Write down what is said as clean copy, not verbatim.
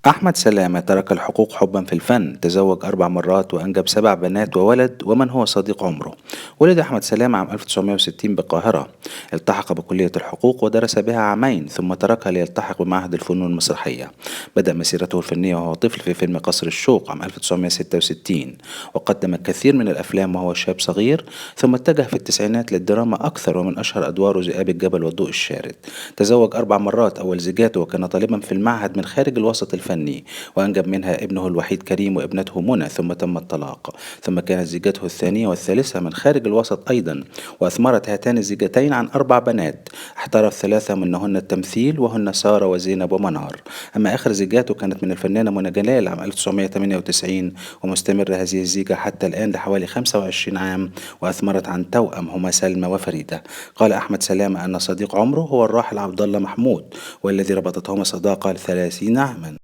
أحمد سلامة ترك الحقوق حبا في الفن، تزوج 4 مرات وأنجب 7 بنات وولد ومن هو صديق عمره. ولد أحمد سلامة عام 1960 بالقاهرة. التحق بكلية الحقوق ودرس بها عامين ثم تركها ليلتحق بمعهد الفنون المسرحية. بدأ مسيرته الفنية وهو طفل في فيلم قصر الشوق عام 1966، وقدم الكثير من الأفلام وهو شاب صغير، ثم اتجه في التسعينات للدراما أكثر، ومن أشهر أدواره ذئاب الجبل والضوء الشارد. تزوج 4 مرات، أول زيجاته وكان طالبا في المعهد من خارج الوسط الفني، وأنجب منها ابنه الوحيد كريم وابنته منى، ثم تم الطلاق. ثم كانت زيجته الثانية والثالثة من خارج الوسط أيضا، وأثمرت هاتان الزيجتين عن 4 بنات. احترف 3 منهن التمثيل، وهن سارة وزينب ومنار. أما آخر زيجاته كانت من الفنانة منى جلال عام 1998، ومستمرة هذه الزيجة حتى الآن لحوالي 25 عام، وأثمرت عن توأم هما سلمى وفريدة. قال أحمد سلامة أن صديق عمره هو الراحل عبد الله محمود، والذي ربطتهما صداقة 30 عاما.